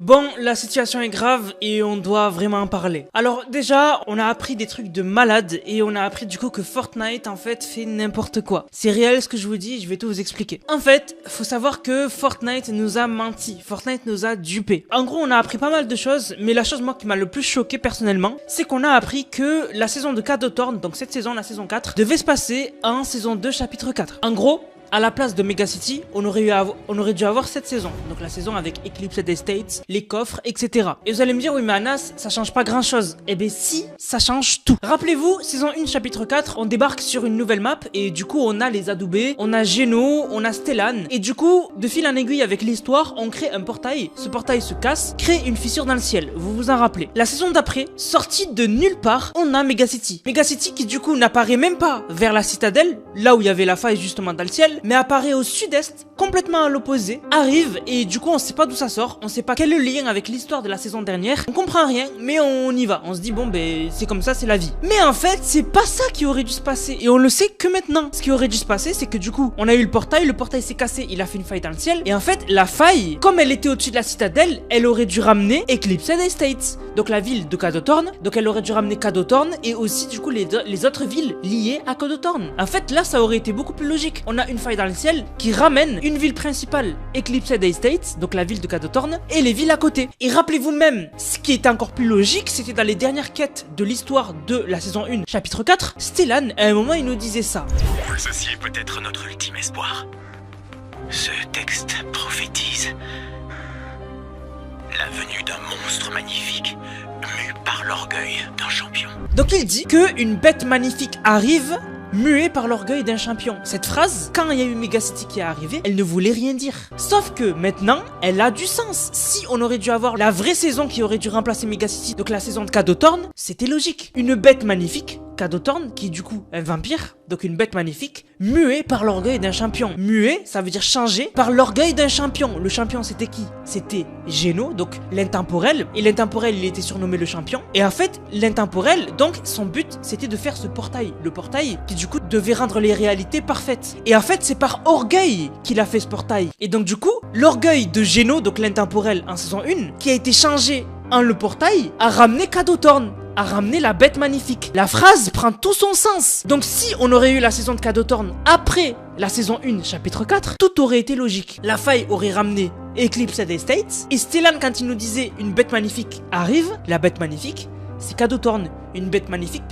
Bon, la situation est grave et on doit vraiment en parler. Alors déjà, on a appris des trucs de malade et on a appris du coup que Fortnite en fait fait n'importe quoi. C'est réel ce que je vous dis, je vais tout vous expliquer. En fait, faut savoir que Fortnite nous a menti, Fortnite nous a dupé. En gros, on a appris pas mal de choses, mais la chose moi qui m'a le plus choqué personnellement, c'est qu'on a appris que la saison de Cadotorn, donc cette saison, la saison 4, devait se passer en saison 2 chapitre 4. En gros, à la place de Mega City, on aurait dû avoir cette saison. Donc la saison avec Eclipsed Estates, les coffres, etc. Et vous allez me dire, oui mais Anas, ça change pas grand chose. Eh ben si, ça change tout. Rappelez-vous, saison 1 chapitre 4, on débarque sur une nouvelle map et du coup on a les adoubés, on a Geno, on a Stellan. Et du coup, de fil en aiguille avec l'histoire, on crée un portail. Ce portail se casse, crée une fissure dans le ciel. Vous vous en rappelez. La saison d'après, sortie de nulle part, on a Mega City. Mega City qui du coup n'apparaît même pas vers la citadelle, là où il y avait la faille justement dans le ciel, mais apparaît au sud-est, complètement à l'opposé, arrive et du coup on sait pas d'où ça sort, on sait pas quel est le lien avec l'histoire de la saison dernière, on comprend rien, mais on y va, on se dit bon ben c'est comme ça, c'est la vie. Mais en fait c'est pas ça qui aurait dû se passer et on le sait que maintenant. Ce qui aurait dû se passer c'est que du coup on a eu le portail s'est cassé, il a fait une faille dans le ciel et en fait la faille, comme elle était au-dessus de la citadelle, elle aurait dû ramener Eclipsed Estates, donc la ville de Cadotorn, donc elle aurait dû ramener Cadotorn et aussi du coup les autres villes liées à Cadotorn. En fait là ça aurait été beaucoup plus logique, on a une faille dans le ciel qui ramène une ville principale, Eclipsed Estates, donc la ville de Cadotorn, et les villes à côté. Et rappelez-vous même, ce qui était encore plus logique, c'était dans les dernières quêtes de l'histoire de la saison 1, chapitre 4, Stellan, à un moment, il nous disait ça. Ceci est peut-être notre ultime espoir. Ce texte prophétise la venue d'un monstre magnifique, mu par l'orgueil d'un champion. Donc il dit que une bête magnifique arrive, muet par l'orgueil d'un champion. Cette phrase, quand il y a eu Mega City qui est arrivé, elle ne voulait rien dire. Sauf que maintenant, elle a du sens. Si on aurait dû avoir la vraie saison qui aurait dû remplacer Mega City, donc la saison de Cadotorn, c'était logique. Une bête magnifique, Cadotorn, qui est du coup un vampire, donc une bête magnifique, muet par l'orgueil d'un champion. Muet, ça veut dire changer par l'orgueil d'un champion. Le champion, c'était qui? C'était Geno, donc l'intemporel. Et l'intemporel, il était surnommé le champion. Et en fait, l'intemporel, donc son but, c'était de faire ce portail. Le portail qui du coup devait rendre les réalités parfaites. Et en fait, c'est par orgueil qu'il a fait ce portail. Et donc du coup, l'orgueil de Geno, donc l'intemporel en saison 1, qui a été changé en le portail, a ramené Cadotorn, a ramené la bête magnifique. La phrase prend tout son sens. Donc si on aurait eu la saison de Cadotorn après la saison 1 chapitre 4, tout aurait été logique. La faille aurait ramené Eclipsed Estates et Stellan, quand il nous disait une bête magnifique arrive, la bête magnifique c'est Cadotorn, une bête magnifique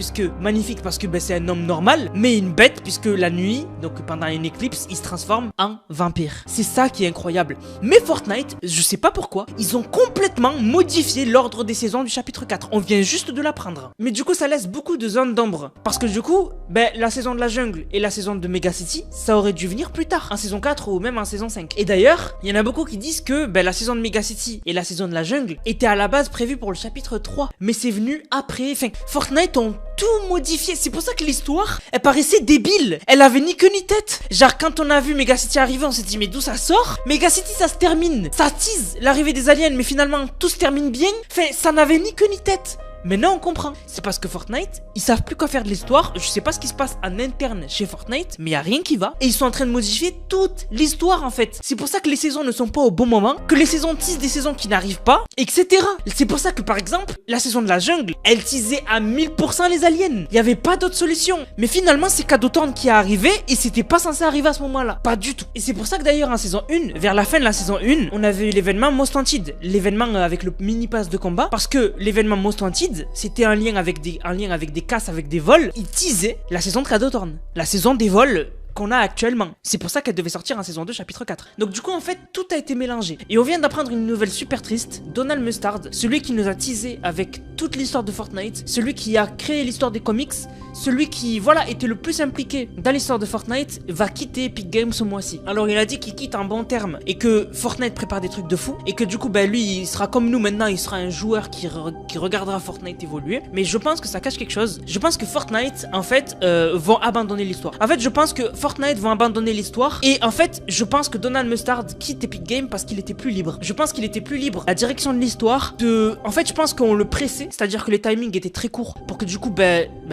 parce que c'est un homme normal, mais une bête puisque la nuit, donc pendant une éclipse, il se transforme en vampire. C'est ça qui est incroyable. Mais Fortnite, je sais pas pourquoi, ils ont complètement modifié l'ordre des saisons du chapitre 4. On vient juste de l'apprendre. Mais du coup, ça laisse beaucoup de zones d'ombre. Parce que du coup, la saison de la jungle et la saison de Mega City, ça aurait dû venir plus tard, en saison 4 ou même en saison 5. Et d'ailleurs, il y en a beaucoup qui disent que la saison de Mega City et la saison de la jungle étaient à la base prévues pour le chapitre 3. Mais c'est venu après, Fortnite ont tout modifié. C'est pour ça que l'histoire, elle paraissait débile. Elle avait ni queue ni tête. Genre quand on a vu Mega City arriver, on s'est dit mais d'où ça sort? Mega City ça se termine, ça tease l'arrivée des aliens, mais finalement tout se termine bien. Ça n'avait ni queue ni tête. Maintenant on comprend, c'est parce que Fortnite, ils savent plus quoi faire de l'histoire. Je sais pas ce qui se passe en interne chez Fortnite, mais y a rien qui va. Et ils sont en train de modifier toute l'histoire en fait. C'est pour ça que les saisons ne sont pas au bon moment, que les saisons teasent des saisons qui n'arrivent pas, etc. C'est pour ça que par exemple, la saison de la jungle, elle teasait à 1000% les aliens. Il y avait pas d'autre solution. Mais finalement c'est Cadotorn qui est arrivé et c'était pas censé arriver à ce moment-là. Pas du tout. Et c'est pour ça que d'ailleurs en saison 1, vers la fin de la saison 1, on avait eu l'événement Most Wanted. L'événement avec le mini pass de combat. Parce que l'événement Most Wanted, c'était un lien avec des casses, avec des vols. Il teasait la saison de Cadotorn, la saison des vols qu'on a actuellement. C'est pour ça qu'elle devait sortir en saison 2 chapitre 4. Donc du coup en fait tout a été mélangé. Et on vient d'apprendre une nouvelle super triste. Donald Mustard, celui qui nous a teasé avec toute l'histoire de Fortnite, celui qui a créé l'histoire des comics, celui qui était le plus impliqué dans l'histoire de Fortnite, va quitter Epic Games ce mois-ci. Alors il a dit qu'il quitte en bon terme et que Fortnite prépare des trucs de fou et que du coup lui il sera comme nous maintenant, il sera un joueur qui regardera Fortnite évoluer. Mais je pense que ça cache quelque chose. Je pense que Fortnite en fait vont abandonner l'histoire. En fait je pense que Fortnite vont abandonner l'histoire et en fait je pense que Donald Mustard quitte Epic Games parce qu'il était plus libre. Je pense qu'il était plus libre. La direction de l'histoire en fait je pense qu'on le pressait c'est-à-dire que les timings étaient très courts pour que du coup,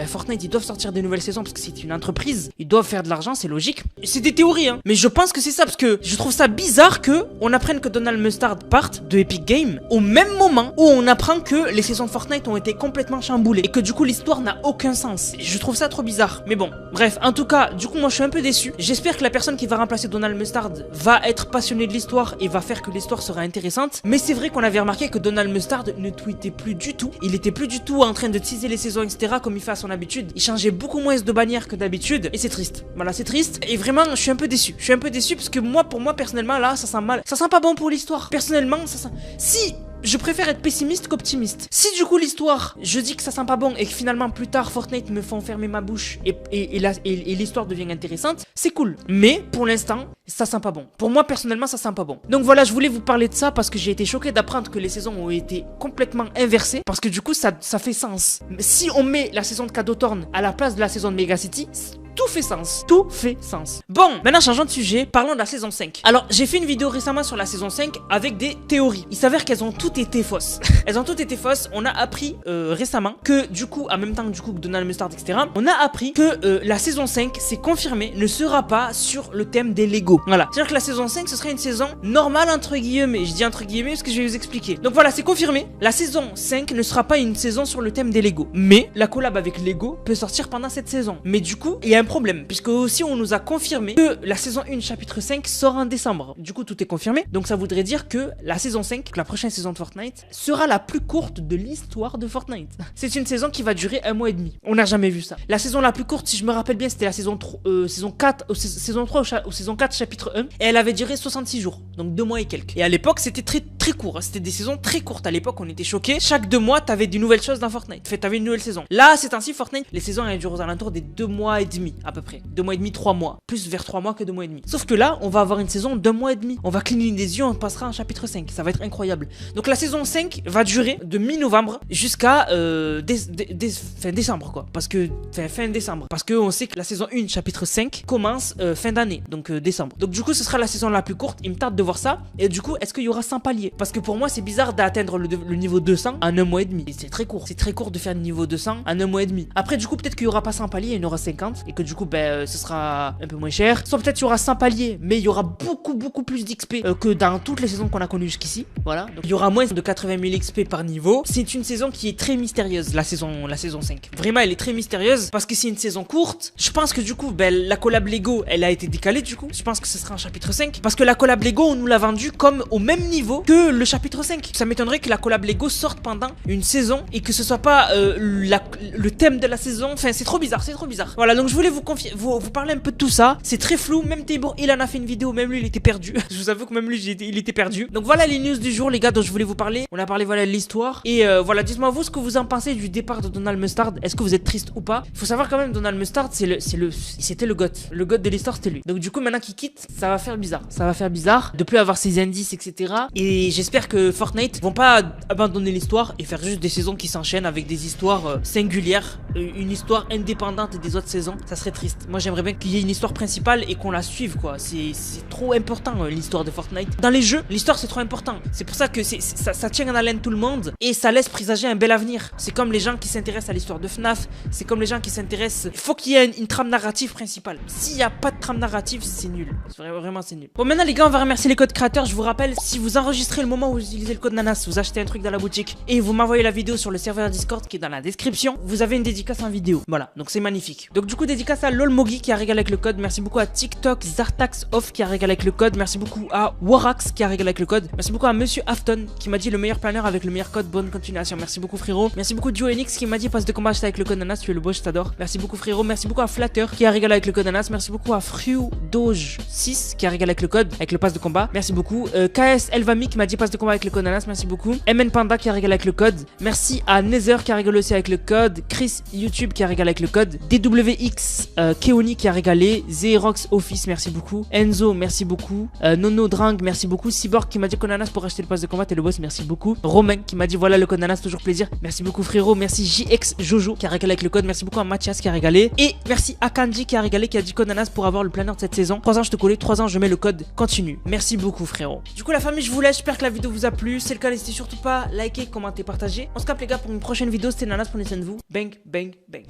Fortnite, ils doivent sortir des nouvelles saisons parce que c'est une entreprise, ils doivent faire de l'argent, c'est logique. C'est des théories, hein, mais je pense que c'est ça parce que je trouve ça bizarre que on apprenne que Donald Mustard parte de Epic Games au même moment où on apprend que les saisons de Fortnite ont été complètement chamboulées et que du coup l'histoire n'a aucun sens. Je trouve ça trop bizarre. Mais bon, bref, en tout cas, du coup moi je suis un peu déçu. J'espère que la personne qui va remplacer Donald Mustard va être passionnée de l'histoire et va faire que l'histoire sera intéressante. Mais c'est vrai qu'on avait remarqué que Donald Mustard ne tweetait plus du tout. Il était plus du tout en train de teaser les saisons, etc. comme il fait à son habitude. Il changeait beaucoup moins de bannières que d'habitude et c'est triste. Voilà, c'est triste et vraiment je suis un peu déçu. Je suis un peu déçu parce que pour moi personnellement là, ça sent mal. Ça sent pas bon pour l'histoire. Personnellement, ça sent... Si je préfère être pessimiste qu'optimiste. Si du coup l'histoire, je dis que ça sent pas bon et que finalement plus tard Fortnite me font fermer ma bouche et l'histoire devient intéressante, c'est cool. Mais pour l'instant, ça sent pas bon. Pour moi personnellement, ça sent pas bon. Donc voilà, je voulais vous parler de ça parce que j'ai été choqué d'apprendre que les saisons ont été complètement inversées parce que du coup ça fait sens. Si on met la saison de Cadeau Thorn à la place de la saison de Mega City, tout fait sens. Tout fait sens. Bon, maintenant changeons de sujet, parlons de la saison 5. Alors, j'ai fait une vidéo récemment sur la saison 5 avec des théories. Il s'avère qu'elles ont toutes été fausses. Elles ont toutes été fausses. On a appris récemment que du coup, en même temps que du coup Donald Mustard, etc., on a appris que la saison 5, c'est confirmé, ne sera pas sur le thème des Lego. Voilà. C'est-à-dire que la saison 5, ce sera une saison normale entre guillemets. Je dis entre guillemets parce que je vais vous expliquer. Donc voilà, c'est confirmé. La saison 5 ne sera pas une saison sur le thème des Lego. Mais la collab avec Lego peut sortir pendant cette saison. Mais du coup, il y a un problème, puisque aussi on nous a confirmé que la saison 1 chapitre 5 sort en décembre. Du coup tout est confirmé, donc ça voudrait dire que la saison 5, la prochaine saison de Fortnite, sera la plus courte de l'histoire de Fortnite. C'est une saison qui va durer 1 mois et demi. On n'a jamais vu ça. La saison la plus courte, si je me rappelle bien, c'était la saison 4 saison 3 ou saison 4 chapitre 1, et elle avait duré 66 jours, donc 2 mois et quelques. Et à l'époque c'était très court, c'était des saisons très courtes. À l'époque on était choqués, chaque 2 mois t'avais des nouvelles choses dans Fortnite. En fait, t'avais une nouvelle saison. Là c'est ainsi Fortnite, les saisons elles durent aux alentours des 2 mois et demi à peu près. 2 mois et demi, 3 mois. Plus vers 3 mois que 2 mois et demi. Sauf que là, on va avoir une saison d'1 mois et demi. On va cligner des yeux, on passera en chapitre 5. Ça va être incroyable. Donc la saison 5 va durer de mi-novembre jusqu'à fin décembre, quoi. Parce que, fin décembre. Parce qu'on sait que la saison 1, chapitre 5, commence fin d'année. Donc décembre. Donc du coup, ce sera la saison la plus courte. Il me tarde de voir ça. Et du coup, est-ce qu'il y aura 100 paliers? Parce que pour moi, c'est bizarre d'atteindre le niveau 200 en 1 mois et demi. C'est très court. C'est très court de faire le niveau 200 en 1 mois et demi. Après, du coup, peut-être qu'il y aura pas 100 paliers, il y en aura 50. Et que du coup, ce sera un peu moins cher. Soit peut-être il y aura 100 paliers, mais il y aura beaucoup plus d'XP que dans toutes les saisons qu'on a connues jusqu'ici. Voilà. Donc il y aura moins de 80 000 XP par niveau. C'est une saison qui est très mystérieuse, la saison 5. Vraiment, elle est très mystérieuse parce que c'est une saison courte. Je pense que du coup, la collab Lego, elle a été décalée du coup. Je pense que ce sera un chapitre 5 parce que la collab Lego, on nous l'a vendu comme au même niveau que le chapitre 5. Ça m'étonnerait que la collab Lego sorte pendant une saison et que ce soit pas le thème de la saison. Enfin, c'est trop bizarre, c'est trop bizarre. Voilà, donc je voulais vous parler un peu de tout ça. C'est très flou, même Thébo, il en a fait une vidéo, même lui il était perdu. Je vous avoue que même lui il était perdu. Donc voilà les news du jour les gars dont je voulais vous parler. On a parlé voilà de l'histoire. Et voilà, dites-moi vous ce que vous en pensez du départ de Donald Mustard. Est-ce que vous êtes triste ou pas? Faut savoir quand même Donald Mustard c'était le GOAT. Le GOAT de l'histoire c'était lui. Donc du coup maintenant qu'il quitte, ça va faire bizarre. Ça va faire bizarre de plus avoir ses indices etc. Et j'espère que Fortnite vont pas abandonner l'histoire et faire juste des saisons qui s'enchaînent avec des histoires singulières, une histoire indépendante des autres saisons. Ça serait triste. Moi j'aimerais bien qu'il y ait une histoire principale et qu'on la suive quoi. C'est trop important l'histoire de Fortnite. Dans les jeux, l'histoire c'est trop important. C'est pour ça que ça tient en haleine tout le monde et ça laisse présager un bel avenir. C'est comme les gens qui s'intéressent à l'histoire de FNAF. C'est comme les gens qui s'intéressent... Il faut qu'il y ait une trame narrative principale. S'il n'y a pas de trame narrative, c'est nul. Vraiment c'est nul. Bon maintenant les gars, on va remercier les codes créateurs. Je vous rappelle, si vous enregistrez le moment où vous utilisez le code Nanas, vous achetez un truc dans la boutique et vous m'envoyez la vidéo sur le serveur Discord qui est dans la description, vous avez une dédicace en vidéo. Voilà, donc c'est magnifique. Donc du coup dédicace à LolMogi qui a régalé avec le code. Merci beaucoup à TikTok Zartax Off qui a régalé avec le code. Merci beaucoup à Warax qui a régalé avec le code. Merci beaucoup à Monsieur Afton qui m'a dit le meilleur planeur avec le meilleur code. Bonne continuation. Merci beaucoup frérot. Merci beaucoup Duo Enix qui m'a dit passe de combat avec le code Nanas. Tu es le beau, je t'adore. Merci beaucoup frérot. Merci beaucoup à Flatter qui a régalé avec le code Nanas. Merci beaucoup à Frudoge6 qui a régalé avec le code avec le pass de combat. Merci beaucoup. KS Elvami qui m'a dit passe de combat avec le code Nanas. Merci beaucoup. MN Panda qui a régalé avec le code. Merci à Nether qui a régalé aussi avec le code. Chris YouTube qui a régalé avec le code. DWX Ananas, Keoni qui a régalé, Zerox Office, merci beaucoup, Enzo, merci beaucoup, Nono Drang, merci beaucoup, Cyborg qui m'a dit code Ananas pour acheter le pass de combat et le boss, merci beaucoup, Romain qui m'a dit voilà le code Ananas, toujours plaisir, merci beaucoup frérot, merci JX Jojo qui a régalé avec le code, merci beaucoup à Mathias qui a régalé, et merci à Kanji qui a régalé, qui a dit code Ananas pour avoir le planeur de cette saison. 3 ans je te collais, 3 ans je mets le code continue. Merci beaucoup frérot. Du coup la famille je vous laisse, j'espère que la vidéo vous a plu. C'est le cas, n'hésitez surtout pas à liker, commenter, partager. On se capte les gars pour une prochaine vidéo. C'était Nanas, prenez soin de vous. Bang, bang, bang.